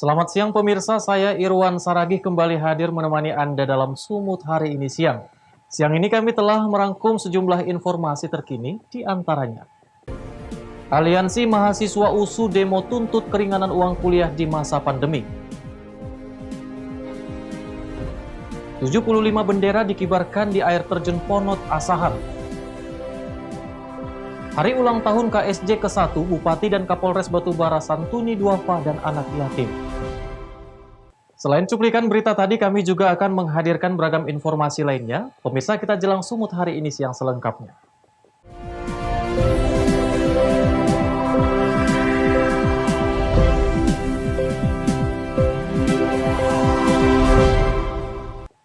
Selamat siang pemirsa, saya Irwan Saragih kembali hadir menemani Anda dalam Sumut hari ini siang. Siang ini kami telah merangkum sejumlah informasi terkini, di antaranya. Aliansi Mahasiswa USU demo tuntut keringanan uang kuliah di masa pandemi. 75 bendera dikibarkan di air terjun Ponot Asahan. Hari ulang tahun KSJ ke-1, Bupati dan Kapolres Batubara santuni duafa dan anak yatim. Selain cuplikan berita tadi, kami juga akan menghadirkan beragam informasi lainnya. Pemirsa, kita jelang Sumut hari ini siang selengkapnya.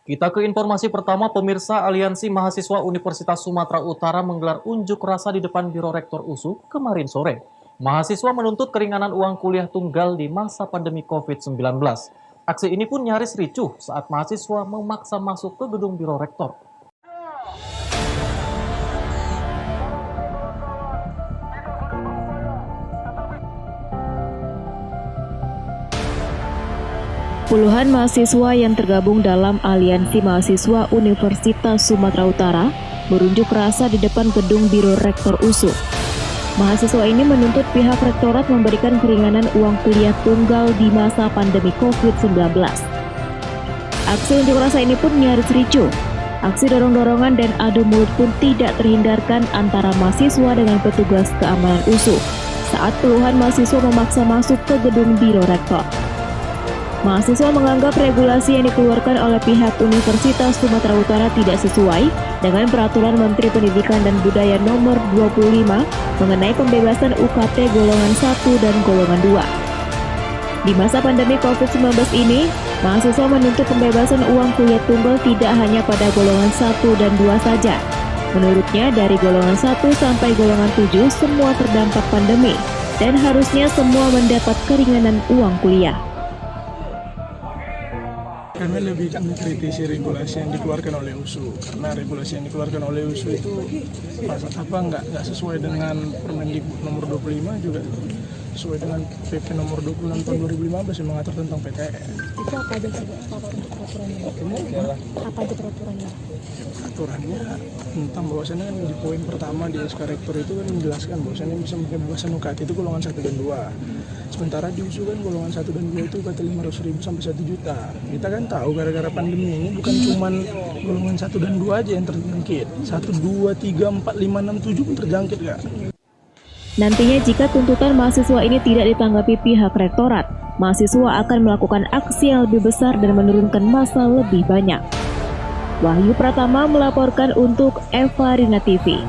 Kita ke informasi pertama, pemirsa. Aliansi Mahasiswa Universitas Sumatera Utara menggelar unjuk rasa di depan Biro Rektor USU kemarin sore. Mahasiswa menuntut keringanan uang kuliah tunggal di masa pandemi COVID-19. Aksi ini pun nyaris ricuh saat mahasiswa memaksa masuk ke gedung Biro Rektor. Puluhan mahasiswa yang tergabung dalam Aliansi Mahasiswa Universitas Sumatera Utara berunjuk rasa di depan gedung Biro Rektor USU. Mahasiswa ini menuntut pihak rektorat memberikan keringanan uang kuliah tunggal di masa pandemi COVID-19. Aksi unjuk rasa ini pun nyaris ricuh. Aksi dorong-dorongan dan adu mulut pun tidak terhindarkan antara mahasiswa dengan petugas keamanan USU saat puluhan mahasiswa memaksa masuk ke gedung Biro Rektor. Mahasiswa menganggap regulasi yang dikeluarkan oleh pihak Universitas Sumatera Utara tidak sesuai dengan Peraturan Menteri Pendidikan dan Budaya Nomor 25 mengenai pembebasan UKT golongan 1 dan golongan 2. Di masa pandemi COVID-19 ini, mahasiswa menuntut pembebasan uang kuliah tunggal tidak hanya pada golongan 1 dan 2 saja. Menurutnya, dari golongan 1 sampai golongan 7 semua terdampak pandemi dan harusnya semua mendapat keringanan uang kuliah. Kami lebih mengkritisi regulasi yang dikeluarkan oleh USU, karena regulasi yang dikeluarkan oleh USU itu nggak sesuai dengan Permendikbud nomor 25, juga sesuai dengan PP nomor 26 tahun 2015 yang mengatur tentang PTN. Itu apa aja untuk peraturannya? Apa aja peraturannya? Aturannya tentang bahwasannya kan di poin pertama di SK Rektor itu kan menjelaskan bahwasannya bisa pembebasan UKT itu golongan 1 dan 2. Sementara di USU kan golongan 1 dan 2 itu UKT 500.000 sampai 1 juta. Kita kan tahu gara-gara pandemi ini bukan cuma golongan 1 dan 2 aja yang terjangkit. 1, 2, 3, 4, 5, 6, 7 pun terjangkit Kak. Nantinya jika tuntutan mahasiswa ini tidak ditanggapi pihak rektorat, mahasiswa akan melakukan aksi yang lebih besar dan menurunkan massa lebih banyak. Wahyu Pratama melaporkan untuk Eva Rina TV.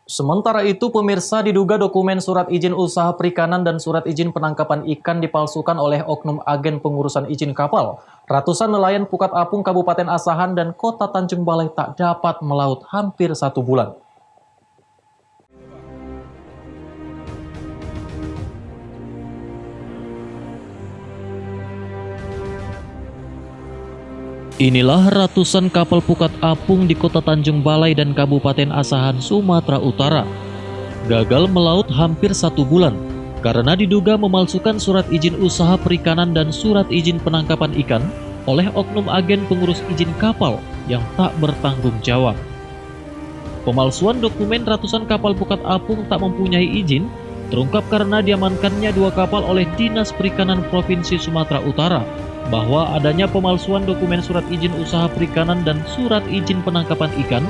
Sementara itu, pemirsa, diduga dokumen surat izin usaha perikanan dan surat izin penangkapan ikan dipalsukan oleh oknum agen pengurusan izin kapal. Ratusan nelayan Pukat Apung, Kabupaten Asahan dan Kota Tanjung Balai tak dapat melaut hampir 1 bulan. Inilah ratusan kapal Pukat Apung di Kota Tanjung Balai dan Kabupaten Asahan, Sumatera Utara. Gagal melaut hampir 1 bulan karena diduga memalsukan surat izin usaha perikanan dan surat izin penangkapan ikan oleh oknum agen pengurus izin kapal yang tak bertanggung jawab. Pemalsuan dokumen ratusan kapal Pukat Apung tak mempunyai izin terungkap karena diamankannya 2 kapal oleh Dinas Perikanan Provinsi Sumatera Utara, bahwa adanya pemalsuan dokumen surat izin usaha perikanan dan surat izin penangkapan ikan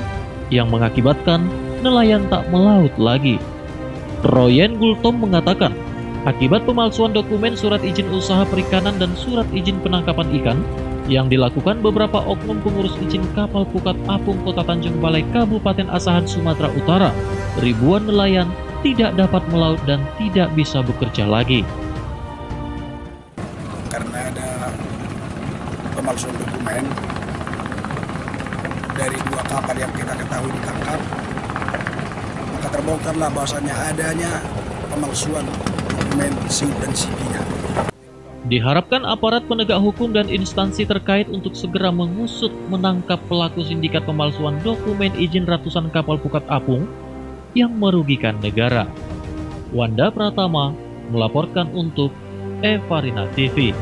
yang mengakibatkan nelayan tak melaut lagi. Royen Gultom mengatakan, akibat pemalsuan dokumen surat izin usaha perikanan dan surat izin penangkapan ikan yang dilakukan beberapa oknum pengurus izin kapal Pukat Apung Kota Tanjung Balai Kabupaten Asahan Sumatera Utara, ribuan nelayan tidak dapat melaut dan tidak bisa bekerja lagi. Karena ada pemalsuan dokumen dari 2 kapal yang kita ketahui ditangkap, maka terbongkarlah bahwasannya adanya pemalsuan dokumen SIM dan CP-nya. Diharapkan aparat penegak hukum dan instansi terkait untuk segera mengusut menangkap pelaku sindikat pemalsuan dokumen izin ratusan kapal Pukat Apung yang merugikan negara. Wanda Pratama melaporkan untuk Evarina TV.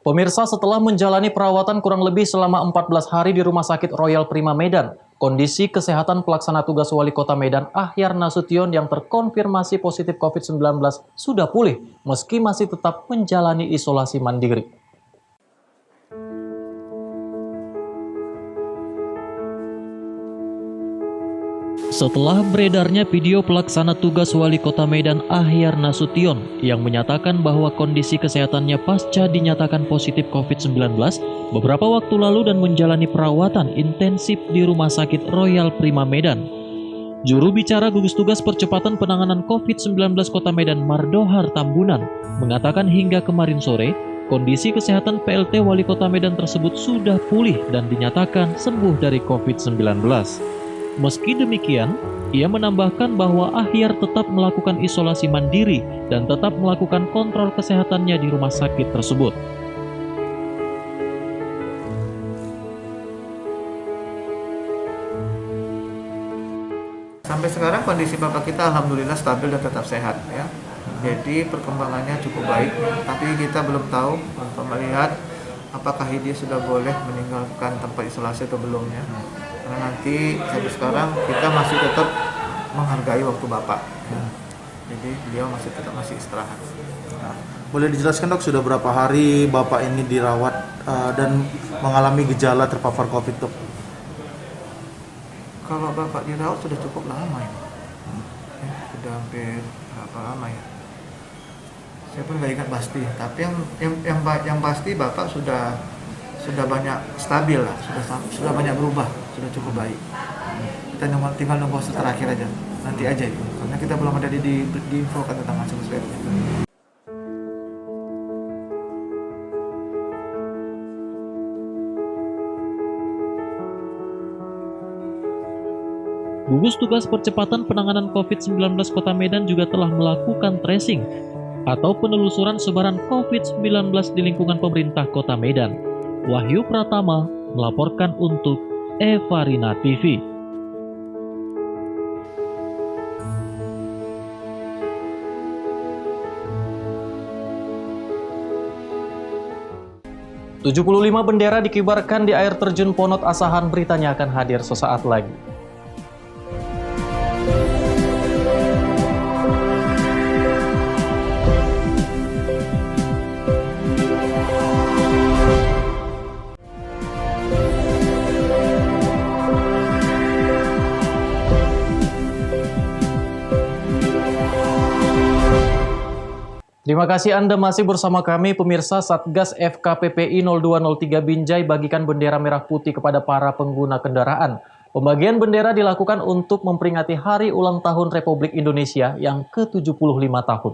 Pemirsa, setelah menjalani perawatan kurang lebih selama 14 hari di Rumah Sakit Royal Prima Medan, kondisi kesehatan pelaksana tugas Wali Kota Medan Ahyar Nasution yang terkonfirmasi positif COVID-19 sudah pulih meski masih tetap menjalani isolasi mandiri. Setelah beredarnya video pelaksana tugas Wali Kota Medan Ahyar Nasution yang menyatakan bahwa kondisi kesehatannya pasca dinyatakan positif COVID-19 beberapa waktu lalu dan menjalani perawatan intensif di Rumah Sakit Royal Prima Medan, juru bicara gugus tugas percepatan penanganan COVID-19 Kota Medan Mardohar Tambunan mengatakan hingga kemarin sore kondisi kesehatan PLT Wali Kota Medan tersebut sudah pulih dan dinyatakan sembuh dari COVID-19. Meski demikian, ia menambahkan bahwa Ahyar tetap melakukan isolasi mandiri dan tetap melakukan kontrol kesehatannya di rumah sakit tersebut. Sampai sekarang kondisi bapak kita alhamdulillah stabil dan tetap sehat ya. Jadi perkembangannya cukup baik, tapi kita belum tahu untuk melihat apakah dia sudah boleh meninggalkan tempat isolasi atau belum ya. Karena nanti sampai sekarang kita masih tetap menghargai waktu bapak. Jadi beliau masih tetap istirahat. Nah, boleh dijelaskan dok, sudah berapa hari bapak ini dirawat dan mengalami gejala terpapar COVID dok? Kalau bapak dirawat sudah cukup lama ya. Sudah hampir berapa lama ya? Saya pun nggak ingat pasti. Tapi yang pasti bapak sudah banyak stabil lah, sudah banyak berubah, sudah cukup baik. Kita tinggal nunggu hasil terakhir aja, nanti aja itu, karena kita belum ada diinfokan tentang hasil swabnya. Gugus Tugas Percepatan Penanganan COVID-19 Kota Medan juga telah melakukan tracing atau penelusuran sebaran COVID-19 di lingkungan pemerintah Kota Medan. Wahyu Pratama melaporkan untuk Evarina TV. ...75 bendera dikibarkan di air terjun Ponot Asahan, beritanya akan hadir sesaat lagi. Terima kasih Anda masih bersama kami, pemirsa. Satgas FKPPI 0203 Binjai bagikan bendera merah putih kepada para pengguna kendaraan. Pembagian bendera dilakukan untuk memperingati Hari Ulang Tahun Republik Indonesia yang ke-75 tahun.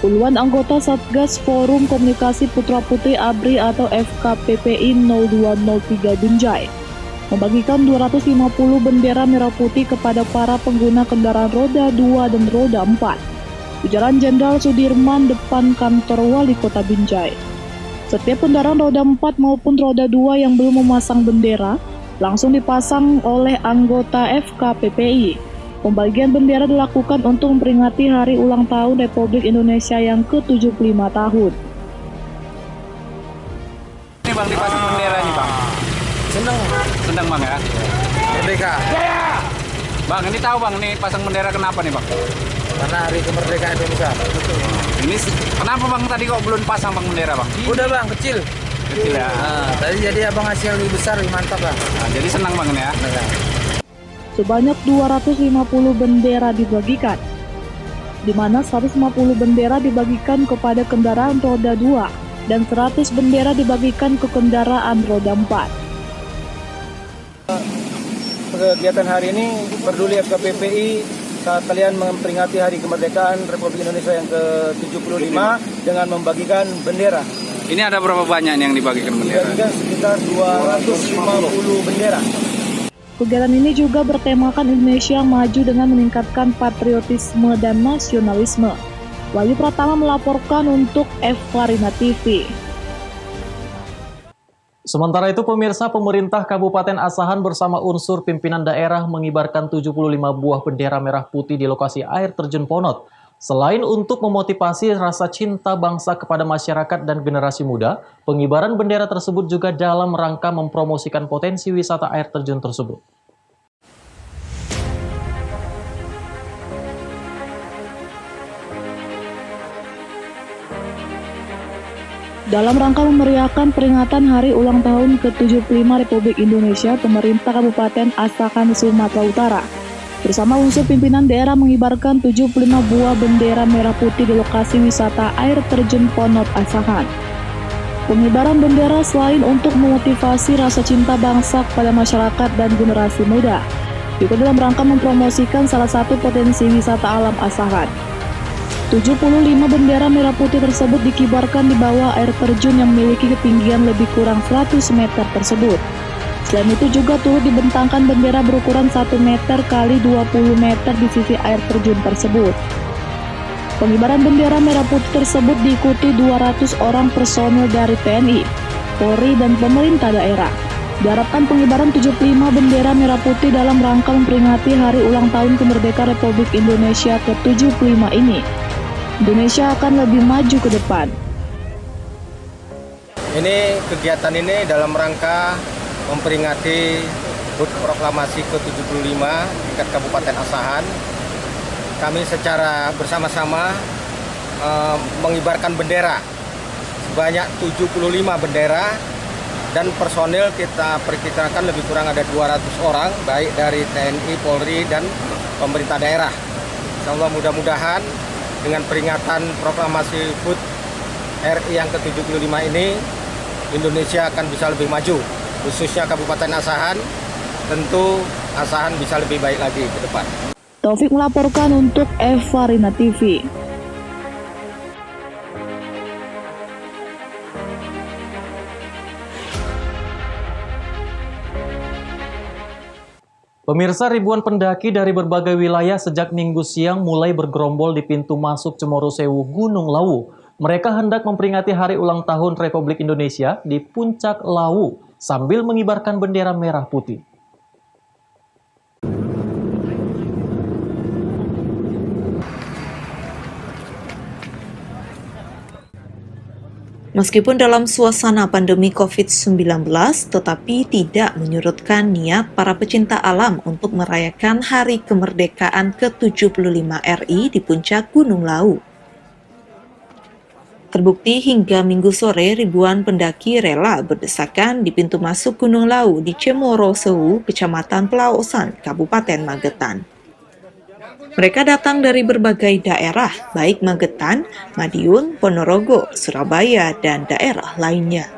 Puluhan anggota Satgas Forum Komunikasi Putra Putri ABRI atau FKPPI 0203 Binjai membagikan 250 bendera merah putih kepada para pengguna kendaraan roda 2 dan roda 4 di Jalan Jenderal Sudirman depan kantor Wali Kota Binjai. Setiap kendaraan roda 4 maupun roda 2 yang belum memasang bendera langsung dipasang oleh anggota FKPPI. Pembagian bendera dilakukan untuk memperingati Hari Ulang Tahun Republik Indonesia yang ke-75 tahun. Ini Bang dipasang bendera nih Bang. Senang Bang ya. Merdeka. Jaya. Bang, ini tahu Bang, ini pasang bendera kenapa nih Bang? Karena hari kemerdekaan Indonesia. Betul. Ini kenapa Bang tadi kok belum pasang Bang bendera Bang? Udah Bang, kecil. Kecil ya. Nah, tadi jadi abang hasil lebih besar, lebih mantap Bang. Nah, jadi senang Bang ya. Sebanyak 250 bendera dibagikan, di mana 150 bendera dibagikan kepada kendaraan roda 2 dan 100 bendera dibagikan ke kendaraan roda 4. Kegiatan hari ini peduli FKPPI saat kalian memperingati Hari Kemerdekaan Republik Indonesia yang ke-75 dengan membagikan bendera. Ini ada berapa banyak yang dibagikan bendera? Dibagikan sekitar 250 bendera. Kegiatan ini juga bertemakan Indonesia maju dengan meningkatkan patriotisme dan nasionalisme. Wahyu Pratama melaporkan untuk Evarina TV. Sementara itu pemirsa, pemerintah Kabupaten Asahan bersama unsur pimpinan daerah mengibarkan 75 buah bendera merah putih di lokasi air terjun Ponot. Selain untuk memotivasi rasa cinta bangsa kepada masyarakat dan generasi muda, pengibaran bendera tersebut juga dalam rangka mempromosikan potensi wisata air terjun tersebut. Dalam rangka memeriahkan peringatan Hari Ulang Tahun ke-75 Republik Indonesia, pemerintah Kabupaten Asahan, Sumatera Utara bersama unsur pimpinan daerah mengibarkan 75 buah bendera merah putih di lokasi wisata air terjun Ponot Asahan. Pengibaran bendera selain untuk memotivasi rasa cinta bangsa kepada masyarakat dan generasi muda, juga dalam rangka mempromosikan salah satu potensi wisata alam Asahan. 75 bendera merah putih tersebut dikibarkan di bawah air terjun yang memiliki ketinggian lebih kurang 100 meter tersebut. Selain itu juga turut dibentangkan bendera berukuran 1 meter kali 20 meter di sisi air terjun tersebut. Pengibaran bendera merah putih tersebut diikuti 200 orang personil dari TNI, Polri, dan pemerintah daerah. Diharapkan pengibaran 75 bendera merah putih dalam rangka memperingati Hari Ulang Tahun Kemerdekaan Republik Indonesia ke-75 ini, Indonesia akan lebih maju ke depan. Ini kegiatan ini dalam rangka memperingati HUT Proklamasi ke-75 tingkat Kabupaten Asahan. Kami secara bersama-sama mengibarkan bendera sebanyak 75 bendera, dan personil kita perkirakan lebih kurang ada 200 orang, baik dari TNI, Polri, dan pemerintah daerah. Insyaallah mudah-mudahan dengan peringatan proklamasi HUT RI yang ke-75 ini, Indonesia akan bisa lebih maju, khususnya Kabupaten Asahan. Tentu Asahan bisa lebih baik lagi ke depan. Taufik melaporkan untuk Evarina TV. Pemirsa, ribuan pendaki dari berbagai wilayah sejak Minggu siang mulai bergerombol di pintu masuk Cemoro Sewu, Gunung Lawu. Mereka hendak memperingati Hari Ulang Tahun Republik Indonesia di Puncak Lawu sambil mengibarkan bendera merah putih. Meskipun dalam suasana pandemi COVID-19, tetapi tidak menyurutkan niat para pecinta alam untuk merayakan Hari Kemerdekaan ke-75 RI di Puncak Gunung Lawu. Terbukti hingga Minggu sore ribuan pendaki rela berdesakan di pintu masuk Gunung Lawu di Cemoro Sewu, Kecamatan Pelausan, Kabupaten Magetan. Mereka datang dari berbagai daerah, baik Magetan, Madiun, Ponorogo, Surabaya, dan daerah lainnya.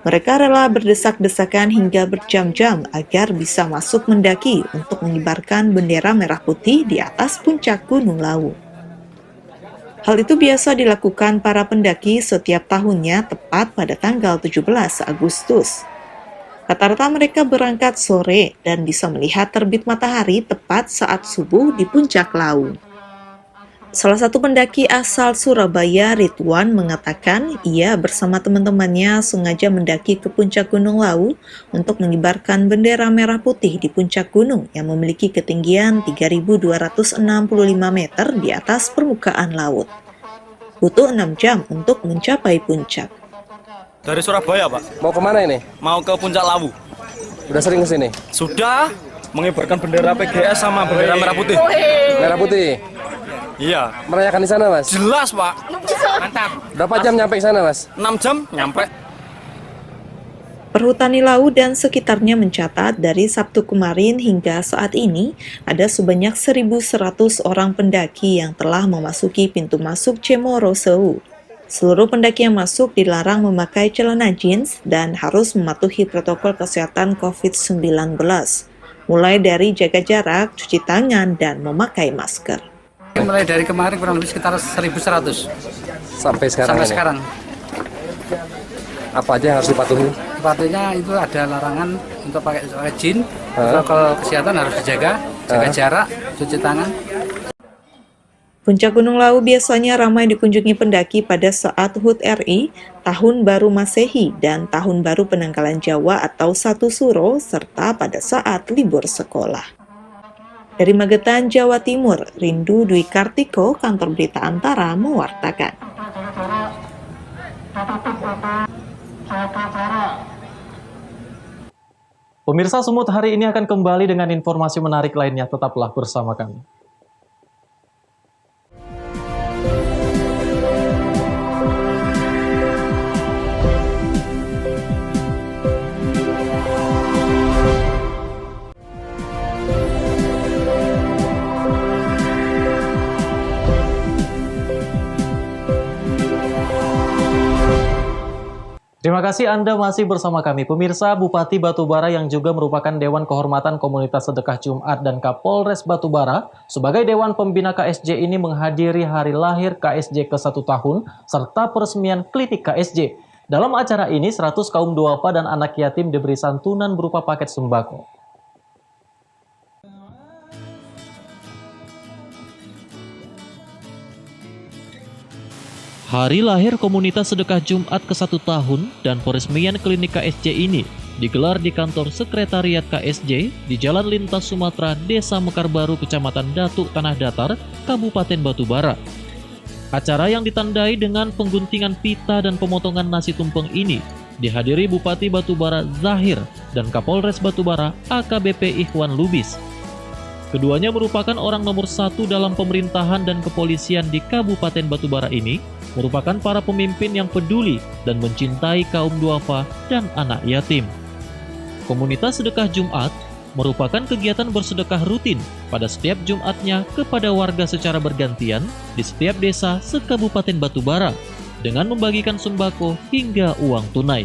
Mereka rela berdesak-desakan hingga berjam-jam agar bisa masuk mendaki untuk mengibarkan bendera merah putih di atas puncak Gunung Lawu. Hal itu biasa dilakukan para pendaki setiap tahunnya tepat pada tanggal 17 Agustus. Rata-rata mereka berangkat sore dan bisa melihat terbit matahari tepat saat subuh di puncak Lawu. Salah satu pendaki asal Surabaya, Ridwan, mengatakan ia bersama teman-temannya sengaja mendaki ke puncak Gunung Lawu untuk mengibarkan bendera merah putih di puncak gunung yang memiliki ketinggian 3.265 meter di atas permukaan laut. Butuh 6 jam untuk mencapai puncak. Dari Surabaya, Pak. Mau kemana ini? Mau ke Puncak Lawu. Udah sering kesini? Sudah, mengibarkan bendera PGS sama bendera merah putih. Merah putih? Iya. Merayakan di sana, Mas? Jelas, Pak. Mantap. Berapa jam nyampe ke sana, Mas? 6 jam nyampe. Perhutani Lawu dan sekitarnya mencatat dari Sabtu kemarin hingga saat ini ada sebanyak 1.100 orang pendaki yang telah memasuki pintu masuk Cemoro Sewu. Seluruh pendaki yang masuk dilarang memakai celana jeans dan harus mematuhi protokol kesehatan COVID-19, mulai dari jaga jarak, cuci tangan, dan memakai masker. Mulai dari kemarin kurang lebih sekitar 1.100. Sampai sekarang? Sampai sekarang. Apa aja yang harus dipatuhi? Sepatunya itu ada larangan untuk pakai jeans, protokol kesehatan harus dijaga, jaga jarak, cuci tangan. Puncak Gunung Lawu biasanya ramai dikunjungi pendaki pada saat HUT RI, Tahun Baru Masehi, dan Tahun Baru Penanggalan Jawa atau 1 Suro, serta pada saat libur sekolah. Dari Magetan, Jawa Timur, Rindu Dwi Kartiko, Kantor Berita Antara, mewartakan. Pemirsa, Sumut hari ini akan kembali dengan informasi menarik lainnya. Tetaplah bersama kami. Terima kasih Anda masih bersama kami. Pemirsa, Bupati Batubara yang juga merupakan Dewan Kehormatan Komunitas Sedekah Jumat dan Kapolres Batubara sebagai Dewan Pembina KSJ ini menghadiri hari lahir KSJ ke-1 tahun serta peresmian klinik KSJ. Dalam acara ini, 100 kaum duafa dan anak yatim diberi santunan berupa paket sembako. Hari lahir Komunitas Sedekah Jumat ke-1 tahun dan peresmian klinik KSJ ini digelar di kantor Sekretariat KSJ di Jalan Lintas Sumatera, Desa Mekar Baru, Kecamatan Datuk Tanah Datar, Kabupaten Batubara. Acara yang ditandai dengan pengguntingan pita dan pemotongan nasi tumpeng ini dihadiri Bupati Batubara Zahir dan Kapolres Batubara AKBP Ikhwan Lubis. Keduanya merupakan orang nomor 1 dalam pemerintahan dan kepolisian di Kabupaten Batubara ini, merupakan para pemimpin yang peduli dan mencintai kaum duafa dan anak yatim. Komunitas Sedekah Jumat merupakan kegiatan bersedekah rutin pada setiap Jumatnya kepada warga secara bergantian di setiap desa se-Kabupaten Batubara dengan membagikan sembako hingga uang tunai.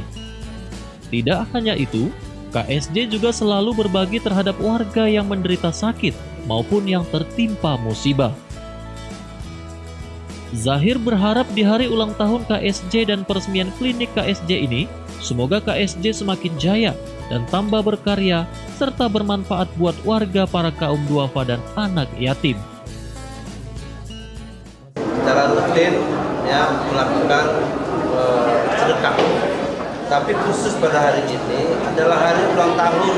Tidak hanya itu, KSJ juga selalu berbagi terhadap warga yang menderita sakit maupun yang tertimpa musibah. Zahir berharap di hari ulang tahun KSJ dan peresmian klinik KSJ ini, semoga KSJ semakin jaya dan tambah berkarya serta bermanfaat buat warga para kaum duafa dan anak yatim. Secara rutin ya melakukan sedekah. Tapi khusus pada hari ini adalah hari ulang tahun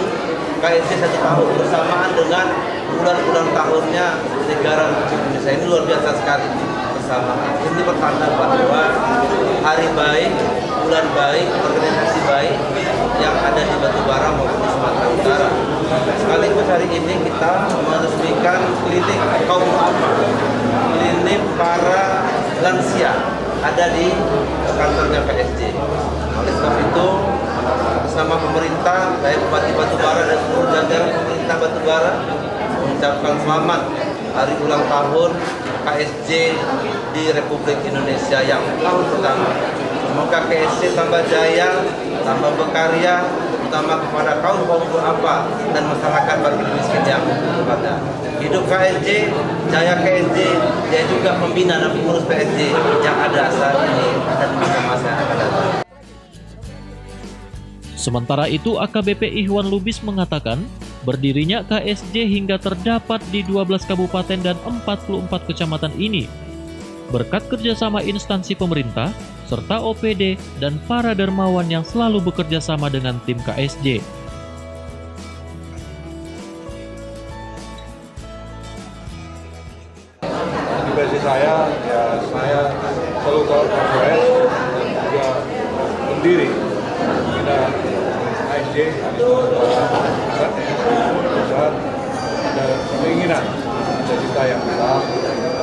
KSJ 1 tahun bersamaan dengan bulan ulang tahunnya negara Indonesia. Ini luar biasa sekali bersamaan. Ini pertanda bahwa hari baik, bulan baik, organisasi baik yang ada di Batubara maupun di Sumatera Utara. Sekaligus hari ini kita meresmikan klinik kaum duafa, klinik para lansia ada di kantornya KSJ. Oleh sebab itu, bersama pemerintah, baik Bupati Batubara dan seluruh jajaran pemerintah Batubara mengucapkan selamat hari ulang tahun KSJ di Republik Indonesia yang tahun pertama. Semoga KSJ tambah jaya, tambah berkarya, terutama kepada kaum duafa dan masyarakat bagi miskin yang ada. Hidup KSJ, jaya KSJ, dia juga pembina dan pengurus KSJ yang ada saat ini dan masa yang akan datang. Sementara itu, AKBP Ikhwan Lubis mengatakan, berdirinya KSJ hingga terdapat di 12 kabupaten dan 44 kecamatan ini berkat kerjasama instansi pemerintah, serta OPD dan para dermawan yang selalu bekerja sama dengan tim KSJ. Bagi saya, ya saya selalu tahu KSJ dan juga pendiri kita KSJ saat ada keinginan cita-cita yang besar.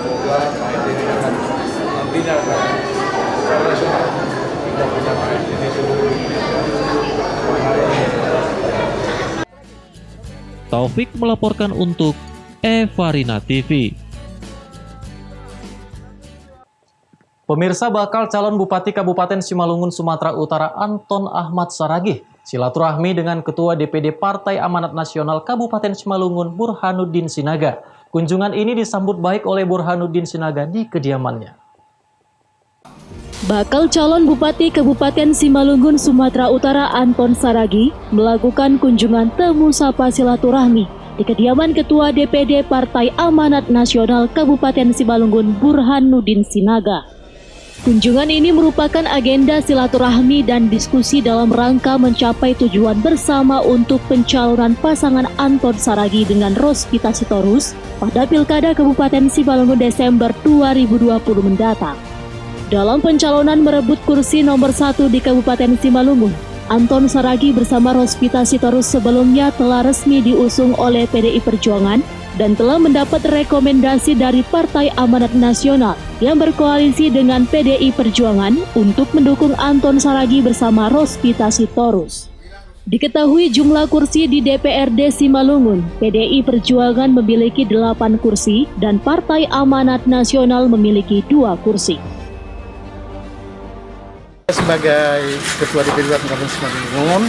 Semoga KSJ ini akan nantinya akan secara nasional kita punya KSJ di seluruh Indonesia. Taufik melaporkan untuk Evarina TV. Pemirsa, bakal calon Bupati Kabupaten Simalungun, Sumatera Utara Anton Ahmad Saragih silaturahmi dengan Ketua DPD Partai Amanat Nasional Kabupaten Simalungun Burhanuddin Sinaga. Kunjungan ini disambut baik oleh Burhanuddin Sinaga di kediamannya. Bakal calon Bupati Kabupaten Simalungun, Sumatera Utara Anton Saragih melakukan kunjungan temu sapa silaturahmi di kediaman Ketua DPD Partai Amanat Nasional Kabupaten Simalungun Burhanuddin Sinaga. Kunjungan ini merupakan agenda silaturahmi dan diskusi dalam rangka mencapai tujuan bersama untuk pencalonan pasangan Anton Saragi dengan Rospita Sitorus pada Pilkada Kabupaten Simalungun Desember 2020 mendatang. Dalam pencalonan merebut kursi nomor 1 di Kabupaten Simalungun, Anton Saragi bersama Rospita Sitorus sebelumnya telah resmi diusung oleh PDI Perjuangan dan telah mendapat rekomendasi dari Partai Amanat Nasional yang berkoalisi dengan PDI Perjuangan untuk mendukung Anton Saragi bersama Rospita Sitorus. Diketahui jumlah kursi di DPRD Simalungun, PDI Perjuangan memiliki 8 kursi dan Partai Amanat Nasional memiliki 2 kursi. Sebagai Ketua DPD Kabupaten Simalungun,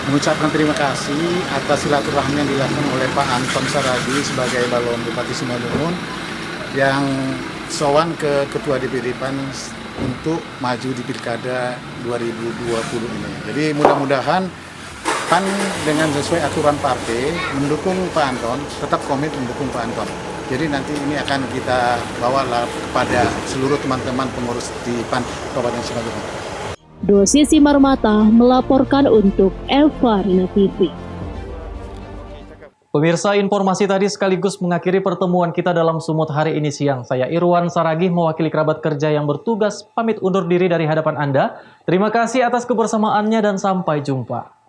mengucapkan terima kasih atas silaturahmi yang dilakukan oleh Pak Anton Saragi sebagai balon Bupati Simalungun yang sowan ke Ketua DPD PAN untuk maju di Pilkada 2020 ini. Jadi mudah-mudahan PAN dengan sesuai aturan partai mendukung Pak Anton, tetap komit mendukung Pak Anton. Jadi nanti ini akan kita bawa kepada seluruh teman-teman pengurus di PAN Kabupaten Simalungun. Dosi Simarmata melaporkan untuk Elva Rina TV. Pemirsa, informasi tadi sekaligus mengakhiri pertemuan kita dalam Sumut hari ini siang. Saya Irwan Saragih mewakili kerabat kerja yang bertugas pamit undur diri dari hadapan Anda. Terima kasih atas kebersamaannya dan sampai jumpa.